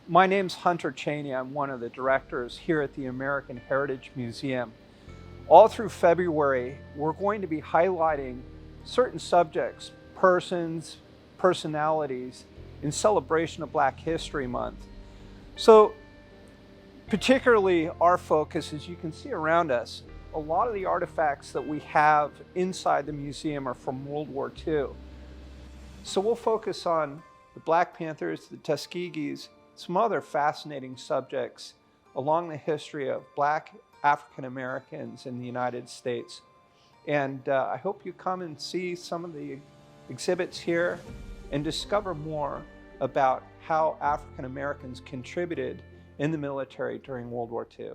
My name's Hunter Chaney. I'm one of the directors here at the American Heritage Museum. All through February, we're going to be highlighting certain subjects, persons, personalities in celebration of Black History Month. So particularly our focus, as you can see around us, a lot of the artifacts that we have inside the museum are from World War II. So we'll focus on the Black Panthers, the Tuskegees, some other fascinating subjects along the history of Black African Americans in the United States. And I hope you come and see some of the exhibits here and discover more about how African Americans contributed in the military during World War II.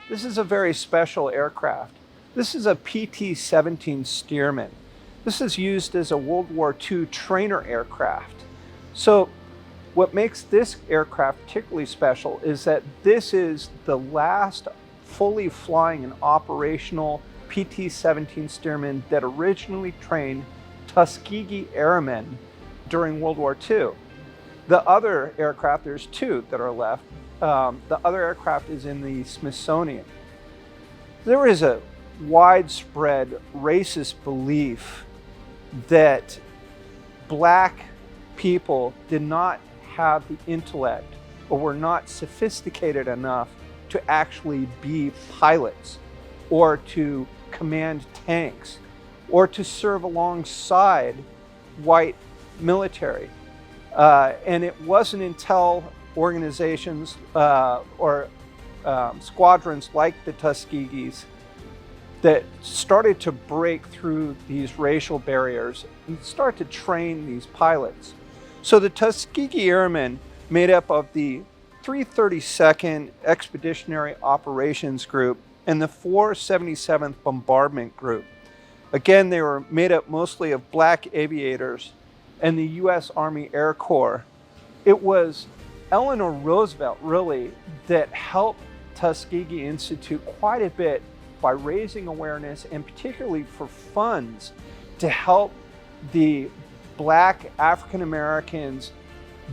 This is a very special aircraft. This is a PT-17 Stearman. This is used as a World War II trainer aircraft. So what makes this aircraft particularly special is that this is the last fully flying and operational PT-17 Stearman that originally trained Tuskegee Airmen during World War II. The other aircraft, there's two that are left, the other aircraft is in the Smithsonian. There is a widespread racist belief that Black people did not have the intellect or were not sophisticated enough to actually be pilots or to command tanks or to serve alongside white military. And it wasn't until organizations or squadrons like the Tuskegees that started to break through these racial barriers and start to train these pilots. So the Tuskegee Airmen, made up of the 332nd Expeditionary Operations Group and the 477th Bombardment Group. Again, they were made up mostly of Black aviators and the U.S. Army Air Corps. It was Eleanor Roosevelt, really, that helped Tuskegee Institute quite a bit by raising awareness and particularly for funds to help the Black African Americans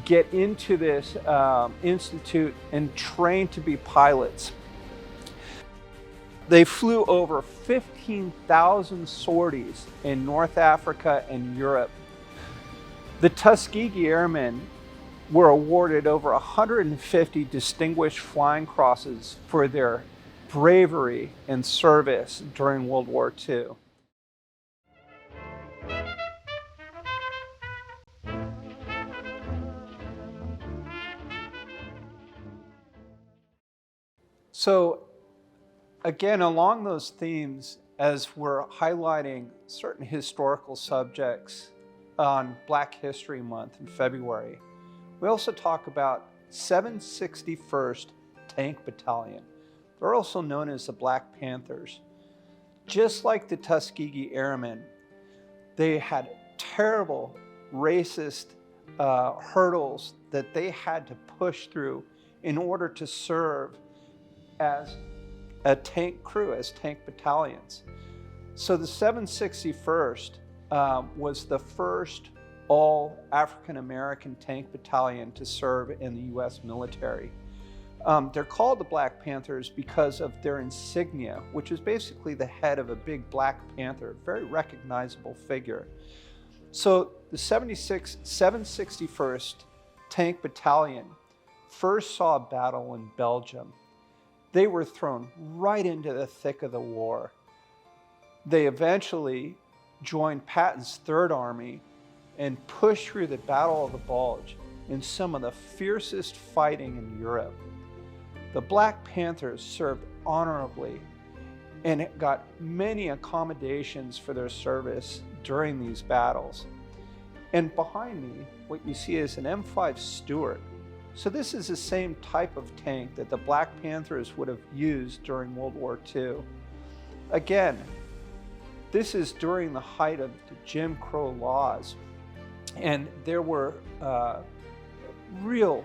get into this institute and train to be pilots. They flew over 15,000 sorties in North Africa and Europe. The Tuskegee Airmen were awarded over 150 Distinguished Flying Crosses for their bravery and service during World War II. So again, along those themes, as we're highlighting certain historical subjects on Black History Month in February, we also talk about 761st Tank Battalion. They're also known as the Black Panthers. Just like the Tuskegee Airmen, they had terrible racist hurdles that they had to push through in order to serve as a tank crew, as tank battalions. So the 761st was the first all African American tank battalion to serve in the U.S. military. They're called the Black Panthers because of their insignia, which is basically the head of a big Black Panther, very recognizable figure. So the 761st Tank Battalion first saw battle in Belgium. They were thrown right into the thick of the war. They eventually joined Patton's Third Army and pushed through the Battle of the Bulge in some of the fiercest fighting in Europe. The Black Panthers served honorably and got many accommodations for their service during these battles. And behind me, what you see is an M5 Stuart. So this is the same type of tank that the Black Panthers would have used during World War II. Again, this is during the height of the Jim Crow laws. And there were real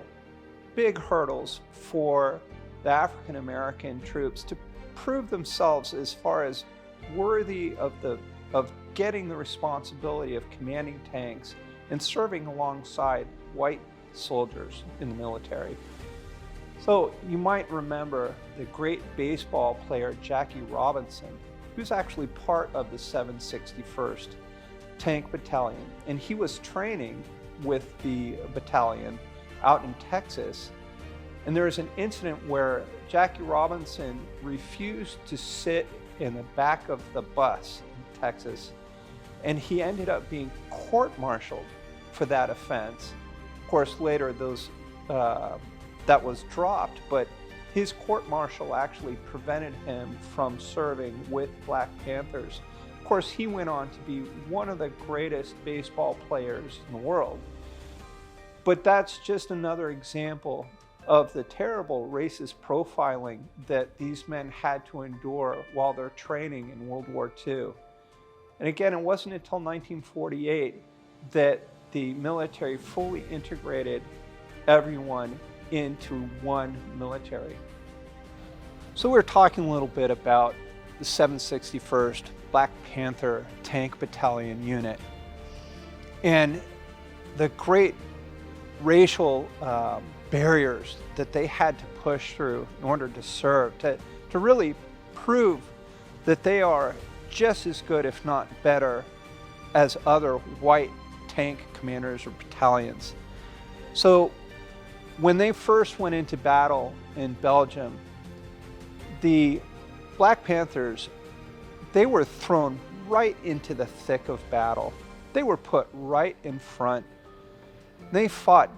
big hurdles for the African American troops to prove themselves as far as worthy of getting the responsibility of commanding tanks and serving alongside white soldiers in the military. So you might remember the great baseball player Jackie Robinson, who's actually part of the 761st Tank Battalion, and he was training with the battalion out in Texas. And there was an incident where Jackie Robinson refused to sit in the back of the bus in Texas, and he ended up being court-martialed for that offense. Of course, later that was dropped, but his court-martial actually prevented him from serving with Black Panthers. Of course, he went on to be one of the greatest baseball players in the world. But that's just another example of the terrible racist profiling that these men had to endure while they're training in World War II. And again, it wasn't until 1948 that the military fully integrated everyone into one military. So we're talking a little bit about the 761st Black Panther Tank Battalion unit and the great racial barriers that they had to push through in order to serve, to really prove that they are just as good, if not better, as other white tank commanders or battalions. So when they first went into battle in Belgium, the Black Panthers, they were thrown right into the thick of battle. They were put right in front. They fought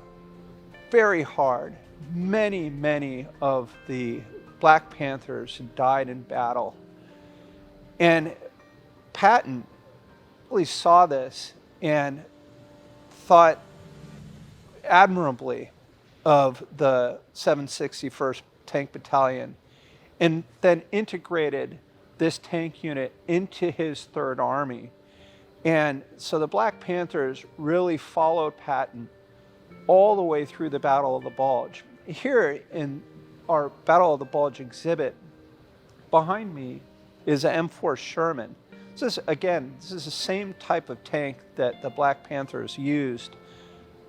very hard. Many of the Black Panthers died in battle. And Patton really saw this and thought admirably of the 761st Tank Battalion, and then integrated this tank unit into his Third Army. And so the Black Panthers really followed Patton all the way through the Battle of the Bulge. Here in our Battle of the Bulge exhibit, behind me is an M4 Sherman. This is the same type of tank that the Black Panthers used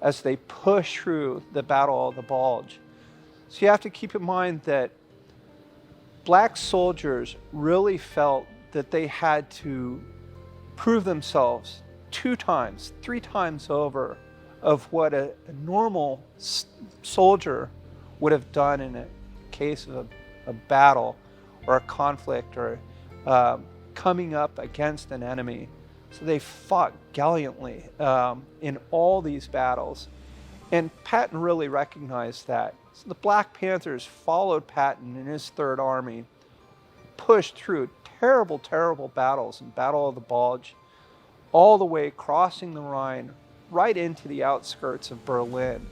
as they pushed through the Battle of the Bulge. So you have to keep in mind that black soldiers really felt that they had to prove themselves 2 times, 3 times over of what a normal soldier would have done in a case of a battle or a conflict or coming up against an enemy. So they fought gallantly in all these battles. And Patton really recognized that. So the Black Panthers followed Patton in his Third Army, pushed through terrible battles in Battle of the Bulge, all the way crossing the Rhine, right into the outskirts of Berlin.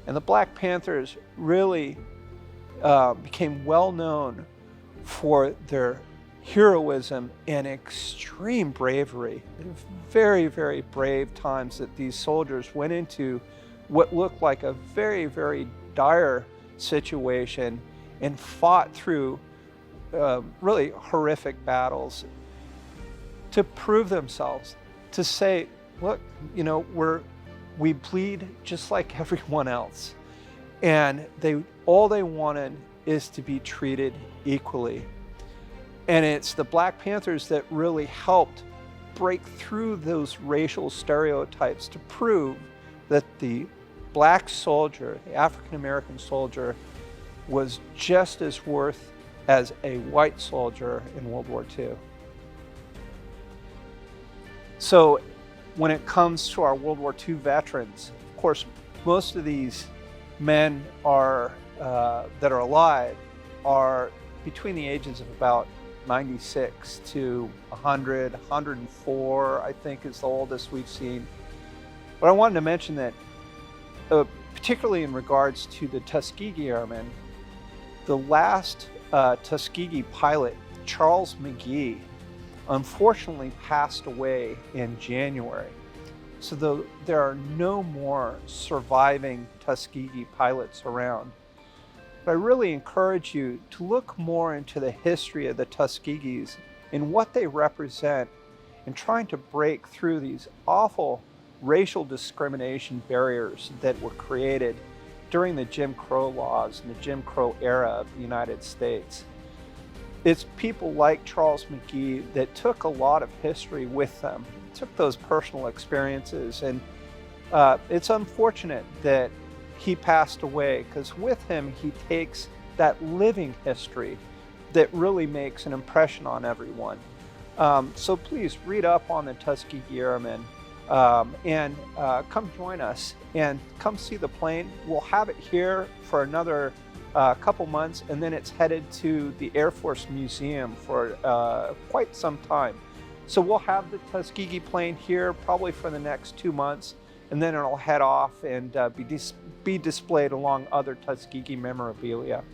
And the Black Panthers really became well known for their heroism and extreme bravery. Very brave times that these soldiers went into what looked like a very dire situation and fought through really horrific battles to prove themselves, to say, look, we bleed just like everyone else. And all they wanted is to be treated equally. And it's the Black Panthers that really helped break through those racial stereotypes to prove that the black soldier, the African American soldier, was just as worth as a white soldier in World War II. So when it comes to our World War II veterans, of course, most of these men that are alive are between the ages of about 96 to 100, 104, I think is the oldest we've seen. But I wanted to mention that, particularly in regards to the Tuskegee Airmen, the last Tuskegee pilot, Charles McGee, unfortunately passed away in January. So there are no more surviving Tuskegee pilots around. But I really encourage you to look more into the history of the Tuskegees and what they represent in trying to break through these awful racial discrimination barriers that were created during the Jim Crow laws and the Jim Crow era of the United States. It's people like Charles McGee that took a lot of history with them, took those personal experiences, and it's unfortunate that he passed away, because with him he takes that living history that really makes an impression on everyone. So please read up on the Tuskegee Airmen and come join us and come see the plane. We'll have it here for another couple months, and then it's headed to the Air Force Museum for quite some time. So we'll have the Tuskegee plane here probably for the next 2 months, and then it'll head off and be displayed along other Tuskegee memorabilia.